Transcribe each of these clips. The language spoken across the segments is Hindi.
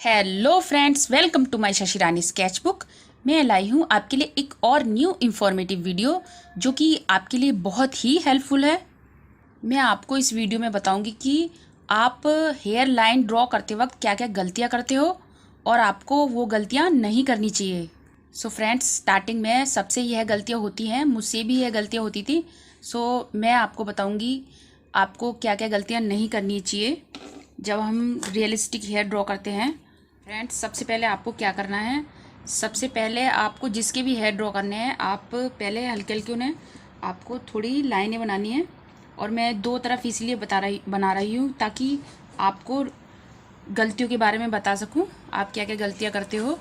Hello friends, welcome to my Shashirani sketch book. मैं लाई हूँ आपके लिए एक और न्यू इन्फॉर्मेटिव वीडियो जो कि आपके लिए बहुत ही हेल्पफुल है। मैं आपको इस वीडियो में बताऊंगी कि आप हेयर लाइन ड्रॉ करते वक्त क्या क्या गलतियाँ करते हो और आपको वो गलतियाँ नहीं करनी चाहिए। सो फ्रेंड्स, स्टार्टिंग में सबसे यह गलतियाँ होती हैं, मुझसे भी यह गलतियाँ होती थी। सो मैं आपको बताऊँगी आपको क्या क्या गलतियाँ नहीं करनी चाहिए जब हम रियलिस्टिक हेयर ड्रॉ करते हैं। फ्रेंड्स, सबसे पहले आपको क्या करना है, सबसे पहले आपको जिसके भी हेयर ड्रॉ करने हैं आप पहले हल्के हल्के उन्हें आपको थोड़ी लाइनें बनानी है। और मैं दो तरफ इसलिए बना रही हूँ ताकि आपको गलतियों के बारे में बता सकूँ आप क्या क्या गलतियाँ करते हो।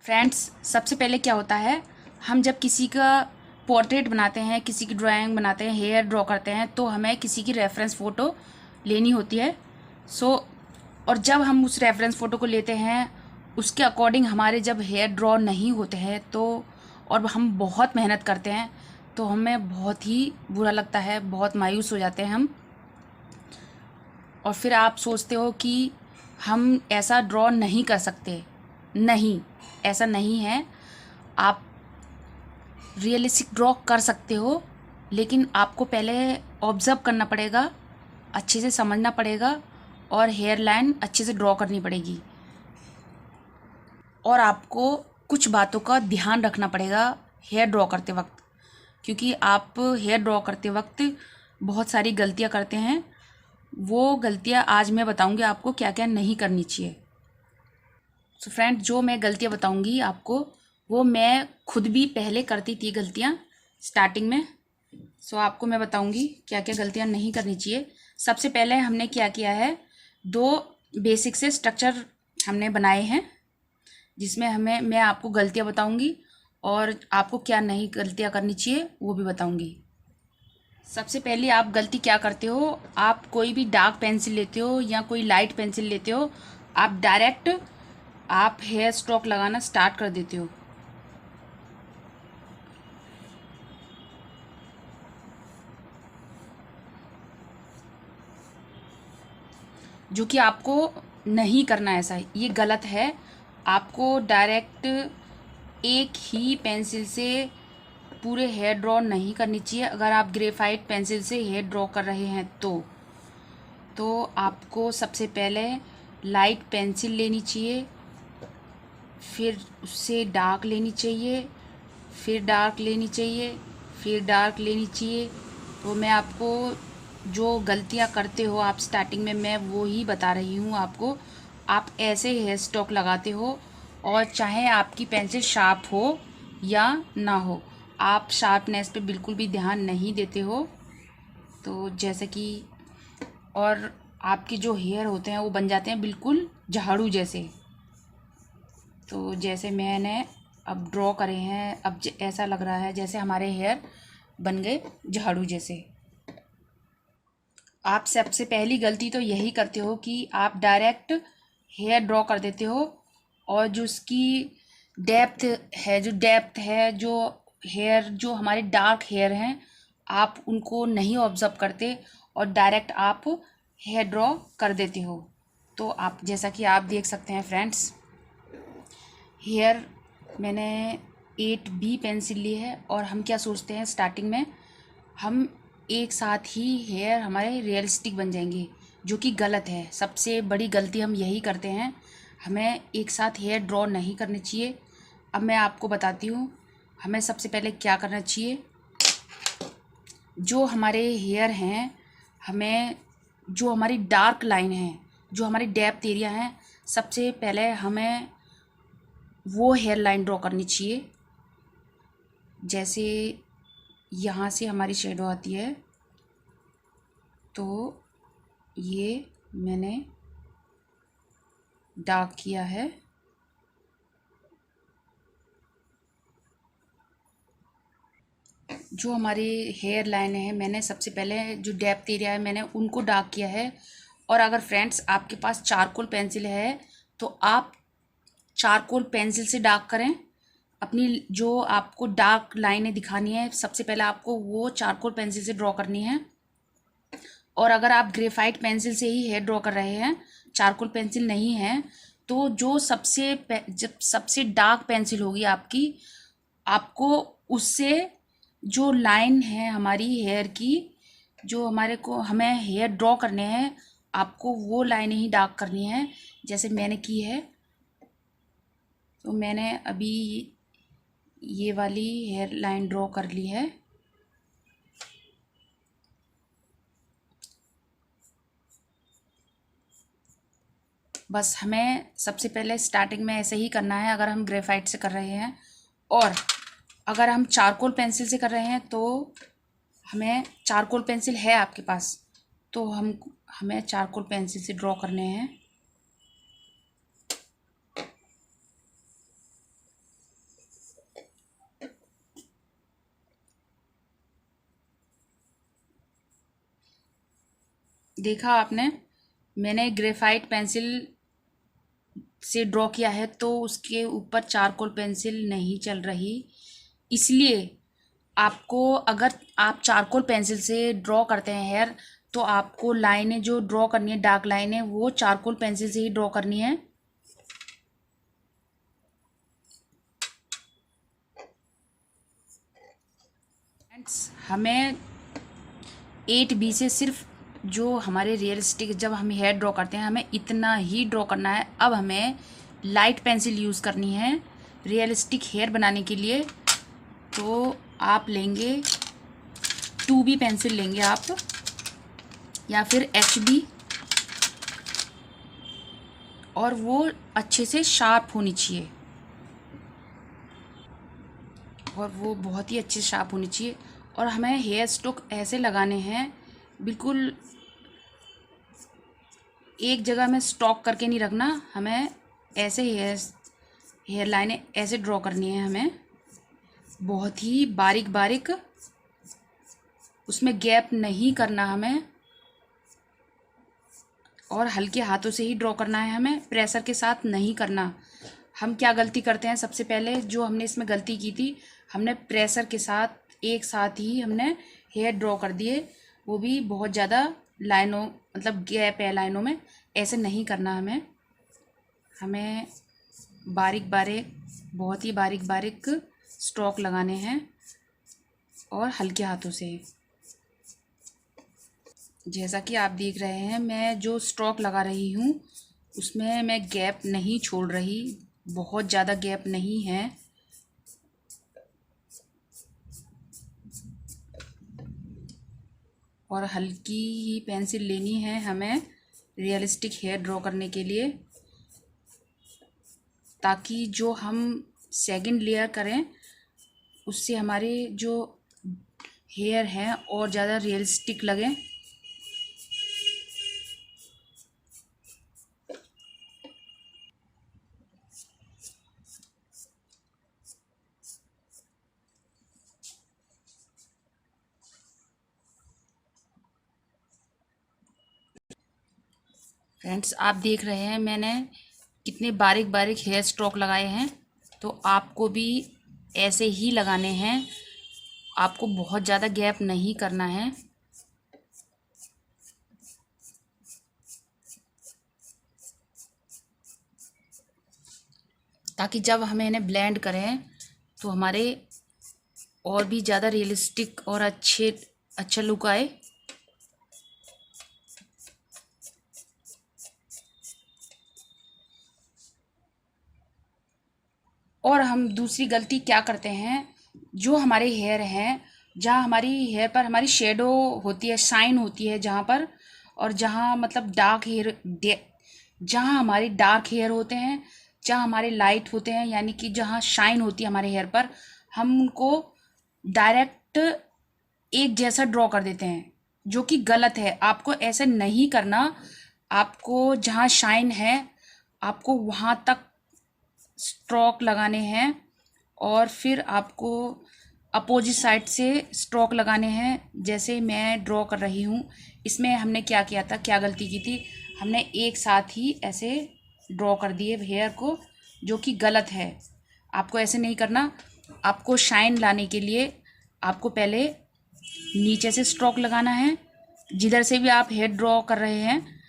फ्रेंड्स, सबसे पहले क्या होता है, हम जब किसी का पोर्ट्रेट बनाते हैं, किसी की ड्राइंग बनाते हैं, हेयर ड्रॉ करते हैं तो हमें किसी की रेफरेंस फ़ोटो लेनी होती है। सो और जब हम उस रेफरेंस फ़ोटो को लेते हैं उसके अकॉर्डिंग हमारे जब हेयर ड्रॉ नहीं होते हैं तो और हम बहुत मेहनत करते हैं तो हमें बहुत ही बुरा लगता है, बहुत मायूस हो जाते हैं हम। और फिर आप सोचते हो कि हम ऐसा ड्रॉ नहीं कर सकते। नहीं, ऐसा नहीं है। आप रियलिस्टिक ड्रॉ कर सकते हो, लेकिन आपको पहले ऑब्ज़र्व करना पड़ेगा, अच्छे से समझना पड़ेगा और हेयर लाइन अच्छे से ड्रॉ करनी पड़ेगी। और आपको कुछ बातों का ध्यान रखना पड़ेगा हेयर ड्रॉ करते वक्त, क्योंकि आप हेयर ड्रॉ करते वक्त बहुत सारी गलतियां करते हैं। वो गलतियां आज मैं बताऊंगी आपको क्या क्या नहीं करनी चाहिए। सो फ्रेंड, जो मैं गलतियां बताऊंगी आपको वो मैं खुद भी पहले करती थी गलतियां स्टार्टिंग में। सो आपको मैं बताऊंगी क्या क्या गलतियां नहीं करनी चाहिए। सबसे पहले हमने क्या किया है, दो बेसिक से स्ट्रक्चर हमने बनाए हैं जिसमें मैं आपको गलतियां बताऊंगी और आपको क्या नहीं गलतियां करनी चाहिए वो भी बताऊंगी। सबसे पहले आप गलती क्या करते हो, आप कोई भी डार्क पेंसिल लेते हो या कोई लाइट पेंसिल लेते हो, आप डायरेक्ट आप हेयर स्ट्रोक लगाना स्टार्ट कर देते हो। जो कि आपको नहीं करना, ऐसा ये गलत है। आपको डायरेक्ट एक ही पेंसिल से पूरे हेयर ड्रॉ नहीं करनी चाहिए। अगर आप ग्रेफाइट पेंसिल से हेयर ड्रॉ कर रहे हैं तो आपको सबसे पहले लाइट पेंसिल लेनी चाहिए, फिर उससे डार्क लेनी चाहिए, फिर डार्क लेनी चाहिए, फिर डार्क लेनी चाहिए। तो मैं आपको जो गलतियां करते हो आप स्टार्टिंग में, मैं वो ही बता रही हूँ आपको। आप ऐसे हेयर स्टॉक लगाते हो और चाहे आपकी पेंसिल शार्प हो या ना हो, आप शार्पनेस पे बिल्कुल भी ध्यान नहीं देते हो। तो जैसे कि और आपके जो हेयर होते हैं वो बन जाते हैं बिल्कुल झाड़ू जैसे। तो जैसे मैंने अब ड्रॉ करे हैं, अब ऐसा लग रहा है जैसे हमारे हेयर बन गए झाड़ू जैसे। आप सबसे पहली गलती तो यही करते हो कि आप डायरेक्ट हेयर ड्रॉ कर देते हो और जो उसकी डेप्थ है जो हेयर जो हमारे डार्क हेयर हैं आप उनको नहीं ऑब्जर्व करते और डायरेक्ट आप हेयर ड्रॉ कर देते हो। तो आप जैसा कि आप देख सकते हैं फ्रेंड्स, हेयर मैंने 8B पेंसिल ली है और हम क्या सोचते हैं स्टार्टिंग में, हम एक साथ ही हेयर हमारे रियलिस्टिक बन जाएंगे, जो कि गलत है। सबसे बड़ी गलती हम यही करते हैं, हमें एक साथ हेयर ड्रॉ नहीं करने चाहिए। अब मैं आपको बताती हूँ हमें सबसे पहले क्या करना चाहिए। जो हमारे हेयर हैं, हमें जो हमारी डार्क लाइन है, जो हमारी डेप्थ एरिया है, सबसे पहले हमें वो हेयर लाइन ड्रॉ करनी चाहिए। जैसे यहाँ से हमारी शेडो आती है तो ये मैंने डार्क किया है। जो हमारी हेयर लाइन है मैंने सबसे पहले जो डेप्थ एरिया है मैंने उनको डार्क किया है। और अगर फ्रेंड्स आपके पास चारकोल पेंसिल है तो आप चारकोल पेंसिल से डार्क करें अपनी जो आपको डार्क लाइनें दिखानी है, सबसे पहले आपको वो चारकोल पेंसिल से ड्रॉ करनी है। और अगर आप ग्रेफाइट पेंसिल से ही हेयर ड्रॉ कर रहे हैं, चारकोल पेंसिल नहीं है, तो जो जब सबसे डार्क पेंसिल होगी आपकी, आपको उससे जो लाइन है हमारी हेयर की, जो हमें हेयर ड्रॉ करने हैं, आपको वो लाइनें ही डार्क करनी है, जैसे मैंने की है। तो मैंने अभी ये वाली हेयर लाइन ड्रॉ कर ली है। बस हमें सबसे पहले स्टार्टिंग में ऐसे ही करना है अगर हम ग्रेफाइट से कर रहे हैं, और अगर हम चारकोल पेंसिल से कर रहे हैं तो हमें चारकोल पेंसिल है आपके पास तो हमें चारकोल पेंसिल से ड्रॉ करने हैं। देखा आपने, मैंने ग्रेफाइट पेंसिल से ड्रॉ किया है तो उसके ऊपर चारकोल पेंसिल नहीं चल रही, इसलिए आपको, अगर आप चारकोल पेंसिल से ड्रॉ करते हैं हेयर, तो आपको लाइनें जो ड्रॉ करनी है, डार्क लाइनें, वो चारकोल पेंसिल से ही ड्रॉ करनी है। फ्रेंड्स, हमें 8B से सिर्फ जो हमारे रियलिस्टिक, जब हम हेयर ड्रॉ करते हैं, हमें इतना ही ड्रॉ करना है। अब हमें लाइट पेंसिल यूज़ करनी है रियलिस्टिक हेयर बनाने के लिए। तो आप लेंगे 2B पेंसिल लेंगे आप, या फिर HB, और वो अच्छे से शार्प होनी चाहिए, और वो बहुत ही अच्छे से शार्प होनी चाहिए। और हमें हेयर स्टोक ऐसे लगाने हैं, बिल्कुल एक जगह में स्टॉक करके नहीं रखना, हमें ऐसे हेयर लाइनें ऐसे ड्रॉ करनी है, हमें बहुत ही बारीक बारीक, उसमें गैप नहीं करना हमें, और हल्के हाथों से ही ड्रॉ करना है, हमें प्रेशर के साथ नहीं करना। हम क्या गलती करते हैं, सबसे पहले जो हमने इसमें गलती की थी, हमने प्रेशर के साथ एक साथ ही हमने हेयर ड्रॉ कर दिए, वो भी बहुत ज़्यादा लाइनों, मतलब गैप है लाइनों में, ऐसे नहीं करना हमें बारीक बारीक, बहुत ही बारीक बारीक स्ट्रोक लगाने हैं, और हल्के हाथों से। जैसा कि आप देख रहे हैं, मैं जो स्ट्रोक लगा रही हूँ उसमें मैं गैप नहीं छोड़ रही, बहुत ज़्यादा गैप नहीं है। और हल्की ही पेंसिल लेनी है हमें रियलिस्टिक हेयर ड्रॉ करने के लिए, ताकि जो हम सेकंड लेयर करें उससे हमारे जो हेयर हैं और ज़्यादा रियलिस्टिक लगे। फ्रेंड्स, आप देख रहे हैं मैंने कितने बारीक बारीक हेयर स्ट्रोक लगाए हैं, तो आपको भी ऐसे ही लगाने हैं, आपको बहुत ज़्यादा गैप नहीं करना है। ताकि जब हमें इन्हें ब्लेंड करें तो हमारे और भी ज़्यादा रियलिस्टिक और अच्छा लुक आए। और हम दूसरी गलती क्या करते हैं, जो हमारे हेयर हैं, जहाँ हमारी हेयर पर हमारी शेडो होती है, शाइन होती है जहाँ पर, और जहाँ मतलब जहाँ हमारी डार्क हेयर होते हैं, जहाँ हमारे लाइट होते हैं, यानी कि जहाँ शाइन होती है हमारे हेयर पर, हम उनको डायरेक्ट एक जैसा ड्रॉ कर देते हैं, जो कि गलत है। आपको ऐसे नहीं करना, आपको जहाँ शाइन है आपको वहाँ तक स्ट्रोक लगाने हैं, और फिर आपको अपोजिट साइड से स्ट्रोक लगाने हैं, जैसे मैं ड्रॉ कर रही हूँ। इसमें हमने क्या किया था, क्या गलती की थी, हमने एक साथ ही ऐसे ड्रॉ कर दिए हेयर को, जो कि गलत है। आपको ऐसे नहीं करना। आपको शाइन लाने के लिए आपको पहले नीचे से स्ट्रोक लगाना है, जिधर से भी आप हेयर ड्रॉ कर रहे हैं,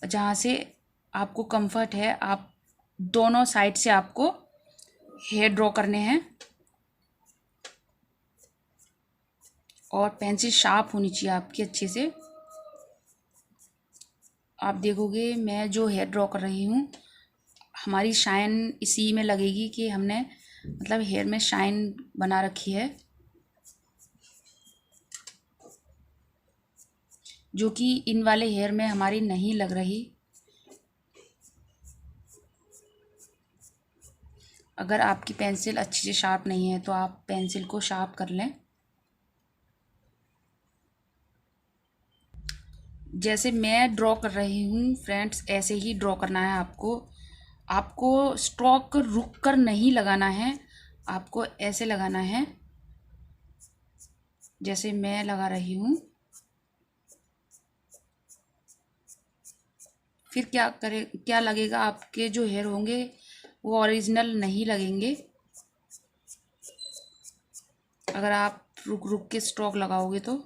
जहाँ से आपको कंफर्ट है, आप दोनों साइड से आपको हेयर ड्रॉ करने हैं। और पेंसिल शार्प होनी चाहिए आपकी अच्छे से। आप देखोगे मैं जो हेयर ड्रॉ कर रही हूँ, हमारी शाइन इसी में लगेगी कि हमने मतलब हेयर में शाइन बना रखी है, जो कि इन वाले हेयर में हमारी नहीं लग रही। अगर आपकी पेंसिल अच्छी से शार्प नहीं है तो आप पेंसिल को शार्प कर लें। जैसे मैं ड्रॉ कर रही हूँ फ्रेंड्स, ऐसे ही ड्रॉ करना है आपको। आपको स्ट्रोक रुक कर नहीं लगाना है, आपको ऐसे लगाना है जैसे मैं लगा रही हूँ। फिर क्या लगेगा, आपके जो हेयर होंगे वो ओरिजिनल नहीं लगेंगे अगर आप रुक रुक के स्ट्रोक लगाओगे तो।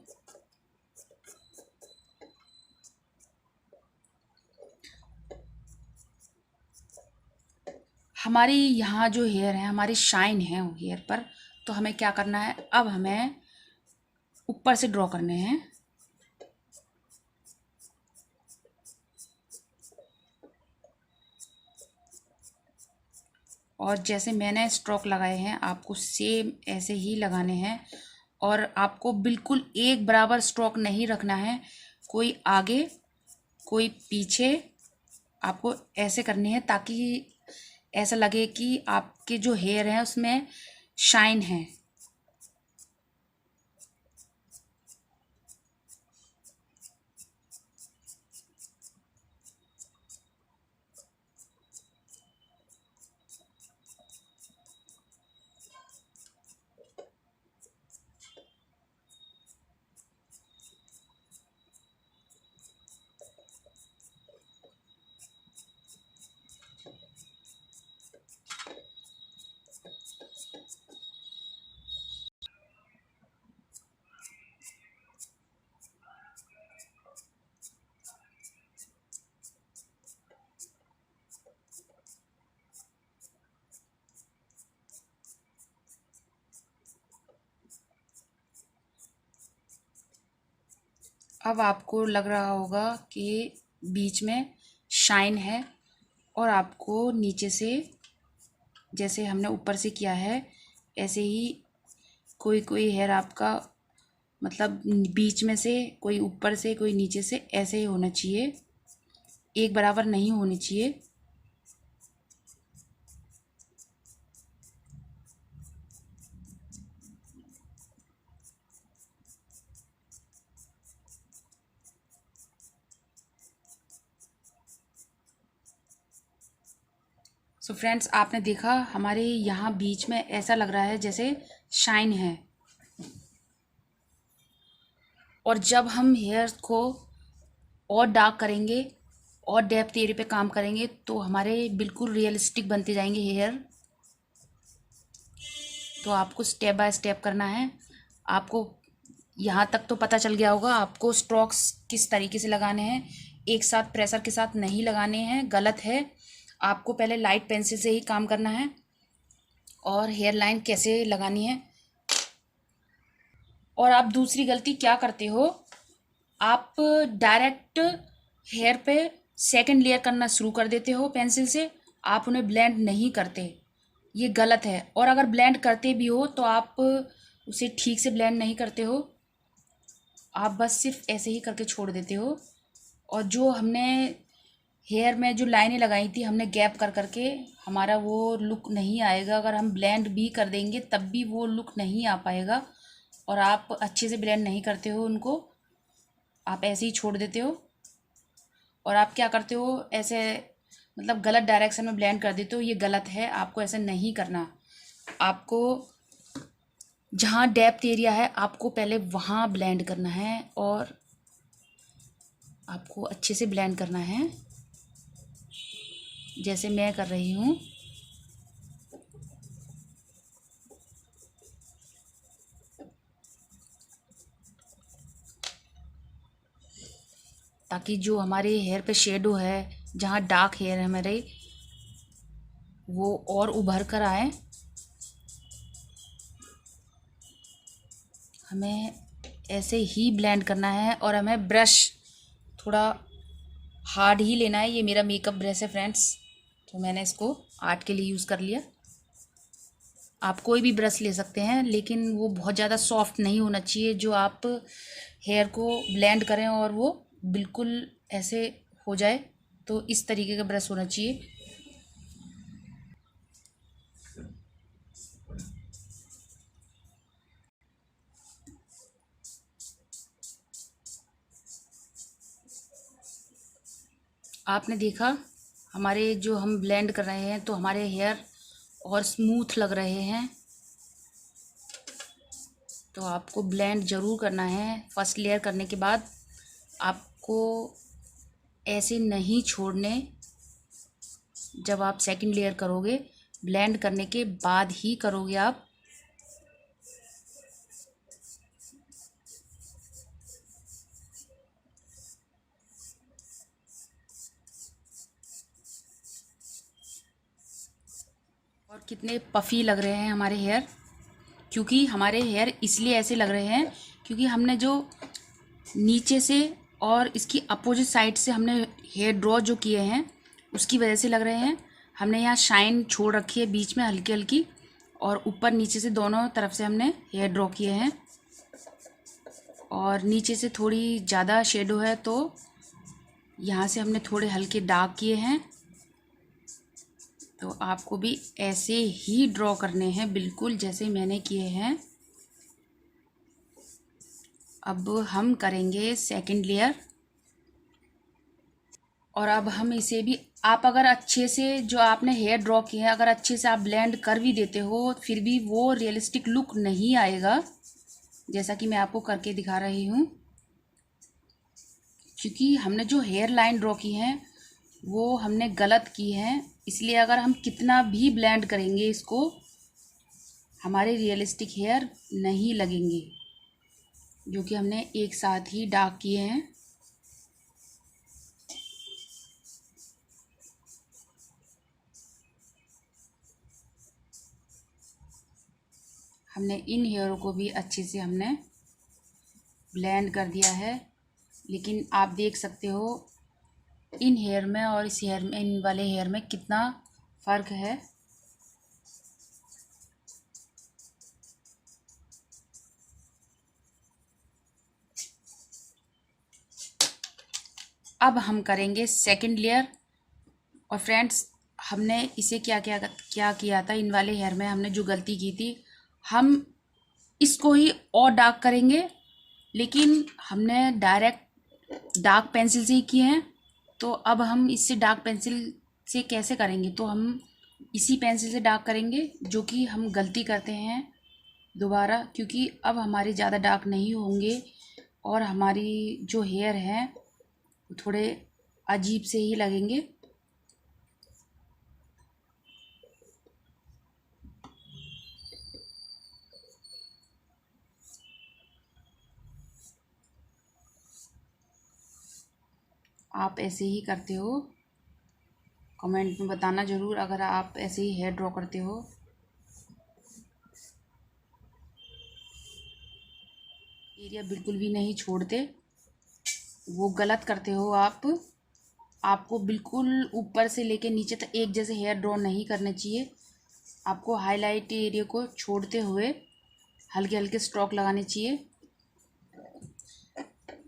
हमारी यहाँ जो हेयर है, हमारी शाइन है हेयर पर, तो हमें क्या करना है, अब हमें ऊपर से ड्रॉ करने हैं। और जैसे मैंने स्ट्रोक लगाए हैं आपको सेम ऐसे ही लगाने हैं। और आपको बिल्कुल एक बराबर स्ट्रोक नहीं रखना है, कोई आगे कोई पीछे। आपको ऐसे करनी है ताकि ऐसा लगे कि आपके जो हेयर हैं उसमें शाइन है। अब आपको लग रहा होगा कि बीच में शाइन है, और आपको नीचे से जैसे हमने ऊपर से किया है ऐसे ही कोई कोई हेयर आपका मतलब बीच में से, कोई ऊपर से कोई नीचे से, ऐसे ही होना चाहिए, एक बराबर नहीं होनी चाहिए। सो फ्रेंड्स, आपने देखा हमारे यहाँ बीच में ऐसा लग रहा है जैसे शाइन है। और जब हम हेयर को और डार्क करेंगे और डेप्थ एरिया पे काम करेंगे तो हमारे बिल्कुल रियलिस्टिक बनते जाएंगे हेयर। तो आपको स्टेप बाय स्टेप करना है। आपको यहाँ तक तो पता चल गया होगा आपको स्ट्रोक्स किस तरीके से लगाने हैं, एक साथ प्रेशर के साथ नहीं लगाने हैं, गलत है। आपको पहले लाइट पेंसिल से ही काम करना है और हेयर लाइन कैसे लगानी है। और आप दूसरी गलती क्या करते हो, आप डायरेक्ट हेयर पे सेकंड लेयर करना शुरू कर देते हो पेंसिल से, आप उन्हें ब्लेंड नहीं करते, ये गलत है। और अगर ब्लेंड करते भी हो तो आप उसे ठीक से ब्लेंड नहीं करते हो, आप बस सिर्फ ऐसे ही करके छोड़ देते हो। और जो हमने हेयर में जो लाइनें लगाई थी हमने गैप कर करके, हमारा वो लुक नहीं आएगा। अगर हम ब्लेंड भी कर देंगे तब भी वो लुक नहीं आ पाएगा, और आप अच्छे से ब्लेंड नहीं करते हो उनको, आप ऐसे ही छोड़ देते हो। और आप क्या करते हो, ऐसे मतलब गलत डायरेक्शन में ब्लेंड कर देते हो, ये गलत है, आपको ऐसे नहीं करना। आपको जहाँ डेप्थ एरिया है आपको पहले वहाँ ब्लेंड करना है, और आपको अच्छे से ब्लेंड करना है जैसे मैं कर रही हूँ। ताकि जो हमारे हेयर पे शेडो है, जहाँ डार्क हेयर है हमारे, वो और उभर कर आए। हमें ऐसे ही ब्लेंड करना है और हमें ब्रश थोड़ा हार्ड ही लेना है। ये मेरा मेकअप ब्रश है फ्रेंड्स, तो मैंने इसको आर्ट के लिए यूज़ कर लिया। आप कोई भी ब्रश ले सकते हैं, लेकिन वो बहुत ज़्यादा सॉफ्ट नहीं होना चाहिए, जो आप हेयर को ब्लेंड करें और वो बिल्कुल ऐसे हो जाए। तो इस तरीके का ब्रश होना चाहिए। आपने देखा हमारे जो हम ब्लेंड कर रहे हैं तो हमारे हेयर और स्मूथ लग रहे हैं। तो आपको ब्लेंड ज़रूर करना है। फर्स्ट लेयर करने के बाद आपको ऐसे नहीं छोड़ने। जब आप सेकंड लेयर करोगे, ब्लेंड करने के बाद ही करोगे आप। और कितने पफ़ी लग रहे हैं हमारे हेयर, क्योंकि हमारे हेयर इसलिए ऐसे लग रहे हैं क्योंकि हमने जो नीचे से और इसकी अपोजिट साइड से हमने हेयर ड्रॉ जो किए हैं, उसकी वजह से लग रहे हैं। हमने यहाँ शाइन छोड़ रखी है बीच में हल्की हल्की, और ऊपर नीचे से दोनों तरफ से हमने हेयर ड्रॉ किए हैं। और नीचे से थोड़ी ज़्यादा शेडो है तो यहाँ से हमने थोड़े हल्के डार्क किए हैं। तो आपको भी ऐसे ही ड्रॉ करने हैं, बिल्कुल जैसे मैंने किए हैं। अब हम करेंगे सेकंड लेयर, और अब हम इसे भी, आप अगर अच्छे से जो आपने हेयर ड्रॉ किए हैं अगर अच्छे से आप ब्लेंड कर भी देते हो, फिर भी वो रियलिस्टिक लुक नहीं आएगा, जैसा कि मैं आपको करके दिखा रही हूँ। क्योंकि हमने जो हेयर लाइन ड्रॉ की हैं वो हमने गलत की हैं, इसलिए अगर हम कितना भी ब्लेंड करेंगे इसको, हमारे रियलिस्टिक हेयर नहीं लगेंगे, जो कि हमने एक साथ ही डार्क किए हैं। हमने इन हेयरों को भी अच्छे से हमने ब्लेंड कर दिया है, लेकिन आप देख सकते हो इन हेयर में और इस हेयर में, इन वाले हेयर में कितना फ़र्क है। अब हम करेंगे सेकंड लेयर। और फ्रेंड्स, हमने इसे क्या किया था, इन वाले हेयर में हमने जो गलती की थी, हम इसको ही और डार्क करेंगे, लेकिन हमने डायरेक्ट डार्क पेंसिल से ही किए हैं। तो अब हम इससे डार्क पेंसिल से कैसे करेंगे, तो हम इसी पेंसिल से डार्क करेंगे, जो कि हम गलती करते हैं दोबारा, क्योंकि अब हमारे ज़्यादा डार्क नहीं होंगे और हमारी जो हेयर हैं थोड़े अजीब से ही लगेंगे। आप ऐसे ही करते हो? कमेंट में बताना ज़रूर अगर आप ऐसे ही हेयर ड्रॉ करते हो। एरिया बिल्कुल भी नहीं छोड़ते, वो गलत करते हो आप। आपको बिल्कुल ऊपर से लेके नीचे तक एक जैसे हेयर ड्रॉ नहीं करने चाहिए। आपको हाईलाइट एरिया को छोड़ते हुए हल्के हल्के स्ट्रोक लगाने चाहिए।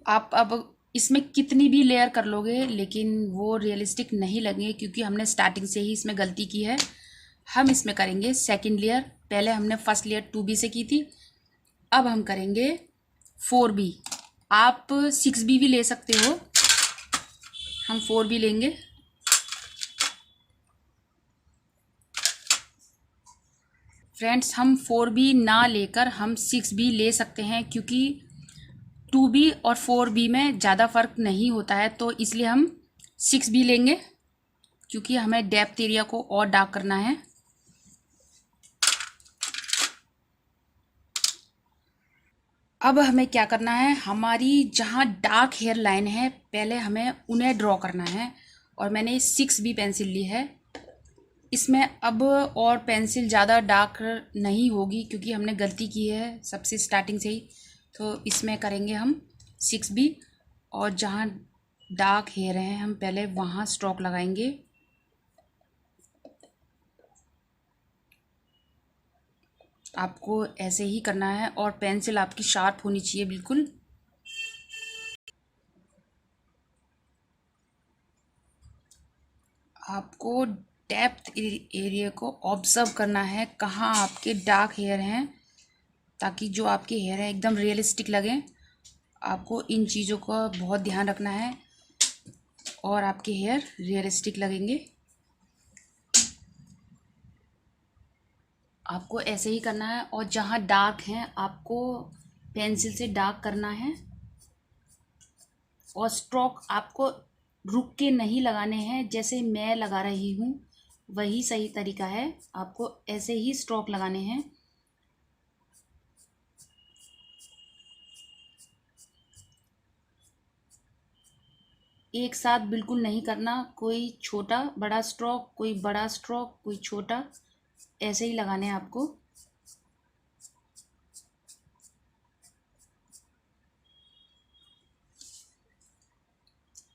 आप अब इसमें कितनी भी लेयर कर लोगे, लेकिन वो रियलिस्टिक नहीं लगेंगे, क्योंकि हमने स्टार्टिंग से ही इसमें गलती की है। हम इसमें करेंगे सेकंड लेयर। पहले हमने फर्स्ट लेयर 2B से की थी, अब हम करेंगे 4B। आप 6B भी ले सकते हो, हम 4B लेंगे। फ्रेंड्स, हम 4B ना लेकर हम 6B ले सकते हैं, क्योंकि 2B और 4B में ज़्यादा फ़र्क नहीं होता है, तो इसलिए हम 6B लेंगे, क्योंकि हमें डेप्थ एरिया को और डार्क करना है। अब हमें क्या करना है, हमारी जहाँ डार्क हेयर लाइन है पहले हमें उन्हें ड्रॉ करना है। और मैंने 6B पेंसिल ली है। इसमें अब और पेंसिल ज़्यादा डार्क नहीं होगी क्योंकि हमने गलती की है सबसे स्टार्टिंग से ही। तो इसमें करेंगे हम 6B, और जहाँ डार्क हेयर हैं हम पहले वहाँ स्ट्रोक लगाएंगे। आपको ऐसे ही करना है और पेंसिल आपकी शार्प होनी चाहिए बिल्कुल। आपको डेप्थ एरिया को ऑब्जर्व करना है, कहाँ आपके डार्क हेयर हैं, ताकि जो आपके हेयर है एकदम रियलिस्टिक लगे। आपको इन चीज़ों का बहुत ध्यान रखना है और आपके हेयर रियलिस्टिक लगेंगे। आपको ऐसे ही करना है और जहाँ डार्क हैं आपको पेंसिल से डार्क करना है। और स्ट्रोक आपको रुक के नहीं लगाने हैं, जैसे मैं लगा रही हूँ वही सही तरीका है। आपको ऐसे ही स्ट्रोक लगाने हैं। एक साथ बिल्कुल नहीं करना, कोई छोटा बड़ा स्ट्रोक, कोई बड़ा स्ट्रोक, कोई छोटा, ऐसे ही लगाने हैं आपको।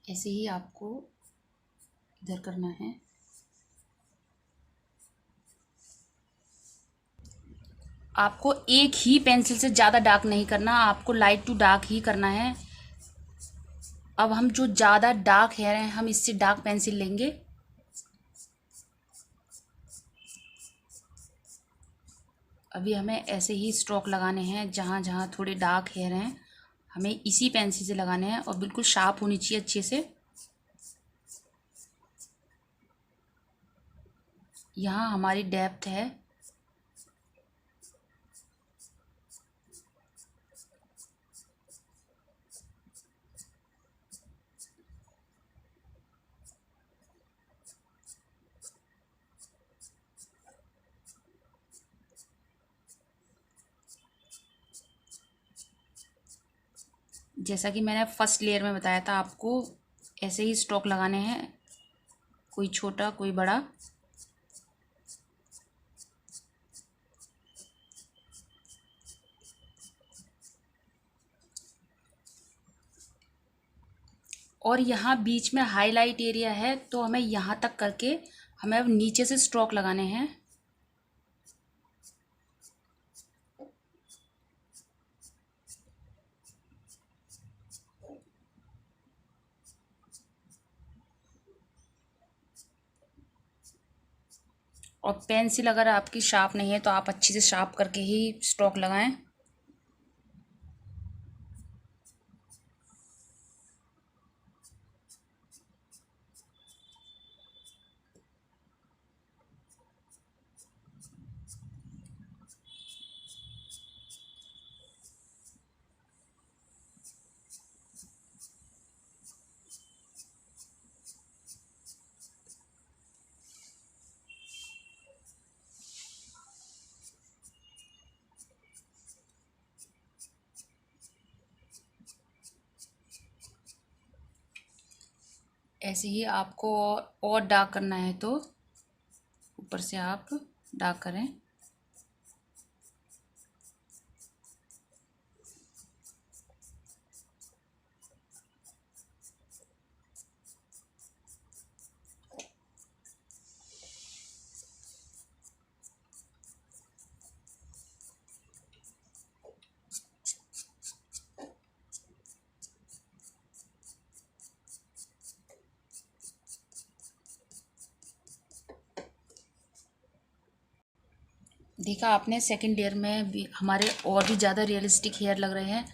ऐसे ही आपको इधर करना है। आपको एक ही पेंसिल से ज़्यादा डार्क नहीं करना, आपको लाइट टू डार्क ही करना है। अब हम जो ज़्यादा डार्क हेयर हैं हम इससे डार्क पेंसिल लेंगे। अभी हमें ऐसे ही स्ट्रोक लगाने हैं, जहाँ जहाँ थोड़े डार्क हेयर हैं हमें इसी पेंसिल से लगाने हैं और बिल्कुल शार्प होनी चाहिए अच्छे से। यहाँ हमारी डेप्थ है। जैसा कि मैंने फर्स्ट लेयर में बताया था, आपको ऐसे ही स्ट्रोक लगाने हैं, कोई छोटा कोई बड़ा। और यहाँ बीच में हाईलाइट एरिया है तो हमें यहाँ तक करके हमें अब नीचे से स्ट्रोक लगाने हैं। और पेंसिल अगर आपकी शार्प नहीं है तो आप अच्छी से शार्प करके ही स्ट्रोक लगाएं। ऐसे ही आपको और डार्क करना है तो ऊपर से आप डार्क करें। देखा आपने, सेकंड लेयर में भी हमारे और भी ज़्यादा रियलिस्टिक हेयर लग रहे हैं।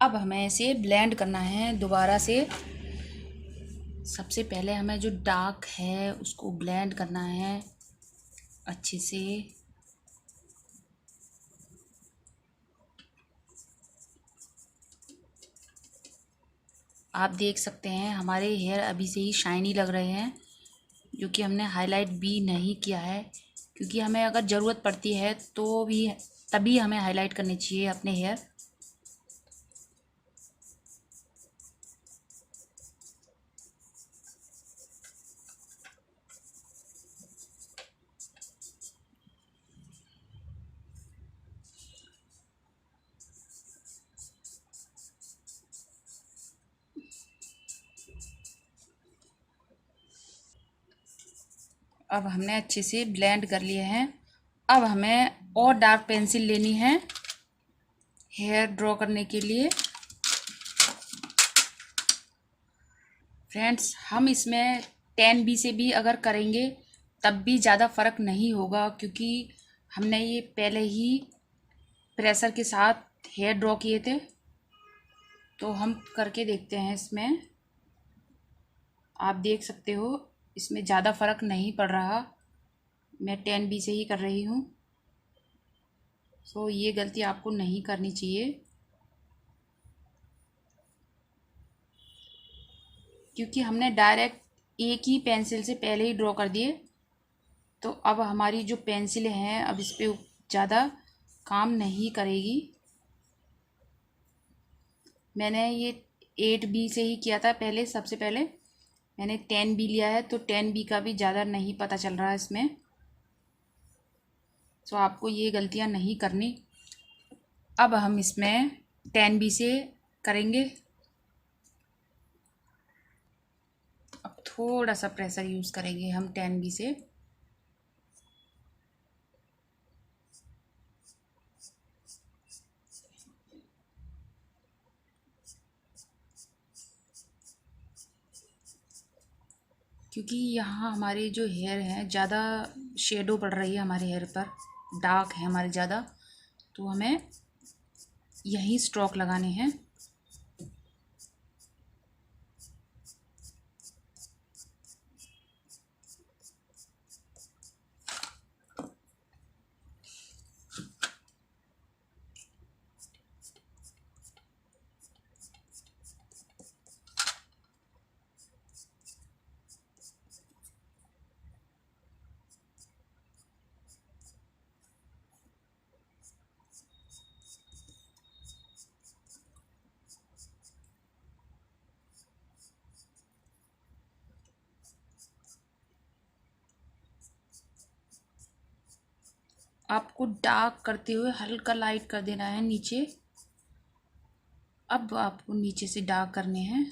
अब हमें इसे ब्लेंड करना है दोबारा से। सबसे पहले हमें जो डार्क है उसको ब्लेंड करना है अच्छे से। आप देख सकते हैं हमारे हेयर अभी से ही शाइनी लग रहे हैं, जो कि हमने हाईलाइट भी नहीं किया है। क्योंकि हमें अगर ज़रूरत पड़ती है तो भी तभी हमें हाईलाइट करनी चाहिए अपने हेयर। अब हमने अच्छे से ब्लेंड कर लिए हैं। अब हमें और डार्क पेंसिल लेनी है हेयर ड्रॉ करने के लिए। फ्रेंड्स, हम इसमें 10B से भी अगर करेंगे तब भी ज़्यादा फ़र्क नहीं होगा, क्योंकि हमने ये पहले ही प्रेशर के साथ हेयर ड्रॉ किए थे। तो हम करके देखते हैं। इसमें आप देख सकते हो इसमें ज़्यादा फ़र्क नहीं पड़ रहा। मैं 10B से ही कर रही हूँ। सो ये गलती आपको नहीं करनी चाहिए, क्योंकि हमने डायरेक्ट एक ही पेंसिल से पहले ही ड्रॉ कर दिए। तो अब हमारी जो पेंसिलें हैं अब इस पर ज़्यादा काम नहीं करेगी। मैंने ये 8B से ही किया था पहले। सबसे पहले मैंने 10B लिया है, तो 10B का भी ज़्यादा नहीं पता चल रहा है इसमें। तो आपको ये गलतियाँ नहीं करनी। अब हम इसमें 10B से करेंगे। अब थोड़ा सा प्रेशर यूज़ करेंगे हम 10B से। क्योंकि यहाँ हमारे जो हेयर हैं ज़्यादा शेडो पड़ रही है हमारे हेयर पर, डार्क है हमारे ज़्यादा, तो हमें यहीं स्ट्रोक लगाने हैं। आपको डार्क करते हुए हल्का लाइट कर देना है नीचे। अब आपको नीचे से डार्क करने हैं।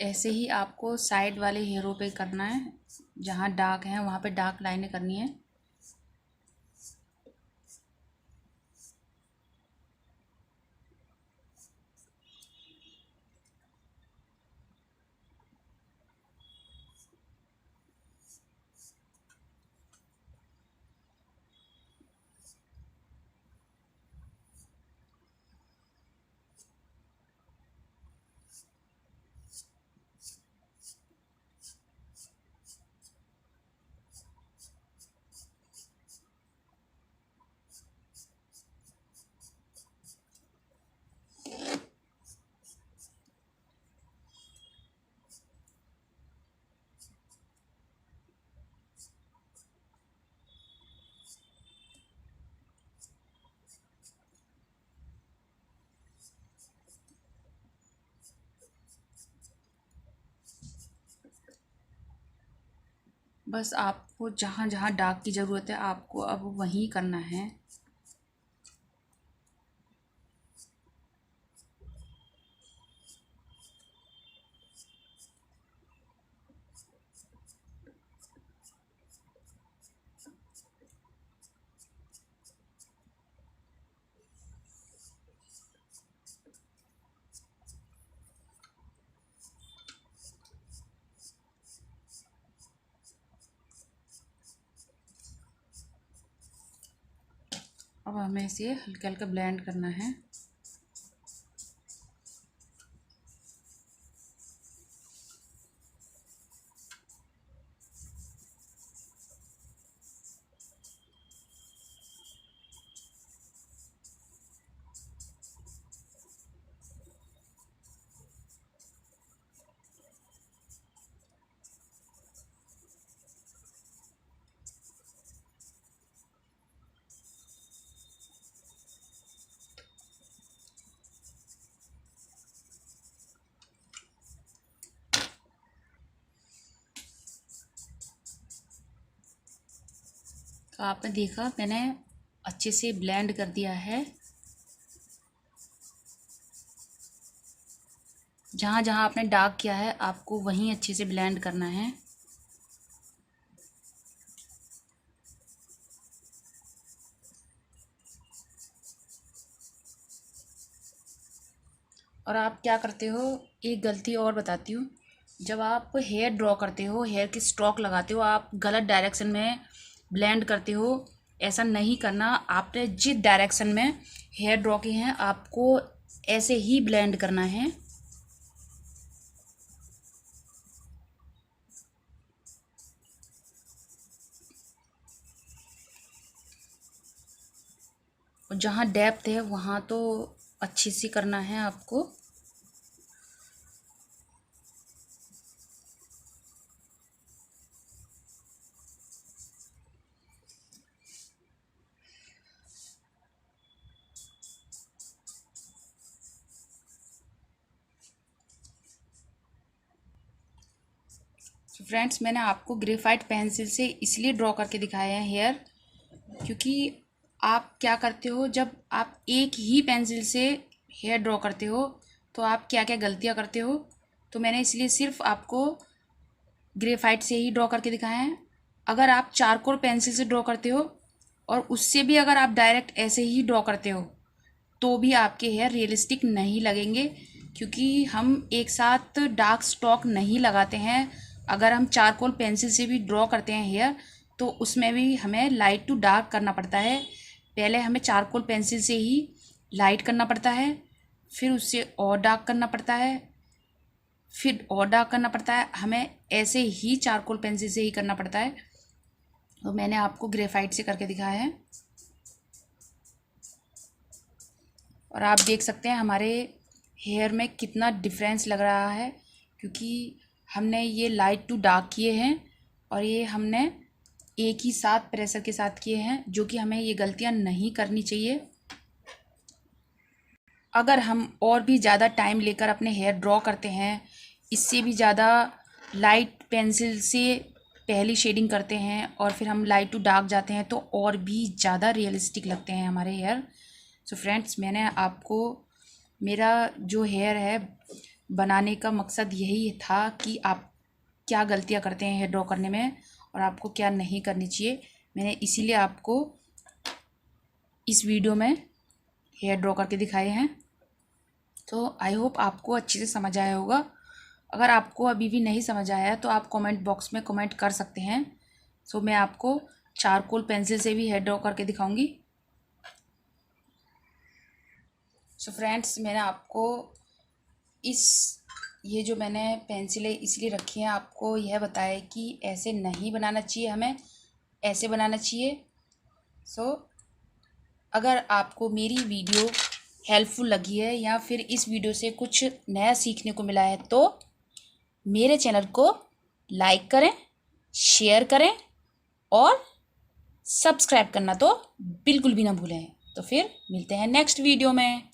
ऐसे ही आपको साइड वाले हेयरों पे करना है। जहाँ डार्क है वहाँ पे डार्क लाइनें करनी है। बस आपको जहाँ जहाँ डार्क की ज़रूरत है आपको अब वहीं करना है। अब हमें इसे हल्का हल्का ब्लेंड करना है। तो आपने देखा मैंने अच्छे से ब्लेंड कर दिया है। जहाँ जहाँ आपने डार्क किया है आपको वहीं अच्छे से ब्लेंड करना है। और आप क्या करते हो, एक गलती और बताती हूँ। जब आप हेयर ड्रॉ करते हो, हेयर की स्ट्रोक लगाते हो, आप गलत डायरेक्शन में ब्लेंड करते हो। ऐसा नहीं करना। आपने जिस डायरेक्शन में हेयर ड्रॉ किए हैं आपको ऐसे ही ब्लेंड करना है। और जहाँ डेप्थ है वहाँ तो अच्छी सी करना है आपको। तो फ्रेंड्स, मैंने आपको ग्रेफाइट पेंसिल से इसलिए ड्रॉ करके दिखाया है हेयर, क्योंकि आप क्या करते हो, जब आप एक ही पेंसिल से हेयर ड्रॉ करते हो तो आप क्या क्या गलतियाँ करते हो। तो मैंने इसलिए सिर्फ आपको ग्रेफाइट से ही ड्रॉ करके दिखाया है। अगर आप चारकोल पेंसिल से ड्रॉ करते हो और उससे भी अगर आप डायरेक्ट ऐसे ही ड्रॉ करते हो तो भी आपके हेयर रियलिस्टिक नहीं लगेंगे, क्योंकि हम एक साथ डार्क स्टॉक नहीं लगाते हैं। अगर हम चारकोल पेंसिल से भी ड्रॉ करते हैं हेयर तो उसमें भी हमें लाइट टू डार्क करना पड़ता है। पहले हमें चारकोल पेंसिल से ही लाइट करना पड़ता है, फिर उससे और डार्क करना पड़ता है, फिर और डार्क करना पड़ता है। हमें ऐसे ही चारकोल पेंसिल से ही करना पड़ता है। तो मैंने आपको ग्रेफाइट से करके दिखाया है और आप देख सकते हैं हमारे हेयर में कितना डिफरेंस लग रहा है, क्योंकि हमने ये लाइट टू डार्क किए हैं और ये हमने एक ही साथ प्रेशर के साथ किए हैं, जो कि हमें ये गलतियां नहीं करनी चाहिए। अगर हम और भी ज़्यादा टाइम लेकर अपने हेयर ड्रॉ करते हैं, इससे भी ज़्यादा लाइट पेंसिल से पहली शेडिंग करते हैं और फिर हम लाइट टू डार्क जाते हैं तो और भी ज़्यादा रियलिस्टिक लगते हैं हमारे हेयर। सो फ्रेंड्स, मैंने आपको मेरा जो हेयर है बनाने का मकसद यही था कि आप क्या गलतियां करते हैं हेयर ड्रॉ करने में और आपको क्या नहीं करनी चाहिए। मैंने इसीलिए आपको इस वीडियो में हेयर ड्रॉ करके दिखाए हैं। तो आई होप आपको अच्छे से समझ आया होगा। अगर आपको अभी भी नहीं समझ आया तो आप कमेंट बॉक्स में कमेंट कर सकते हैं। सो मैं आपको चारकोल पेंसिल से भी हेयर ड्रॉ करके दिखाऊंगी। सो फ्रेंड्स, मैंने आपको ये जो मैंने पेंसिलें इसलिए रखी हैं, आपको यह बताया कि ऐसे नहीं बनाना चाहिए, हमें ऐसे बनाना चाहिए। सो अगर आपको मेरी वीडियो हेल्पफुल लगी है या फिर इस वीडियो से कुछ नया सीखने को मिला है तो मेरे चैनल को लाइक करें, शेयर करें और सब्सक्राइब करना तो बिल्कुल भी ना भूलें। तो फिर मिलते हैं नेक्स्ट वीडियो में।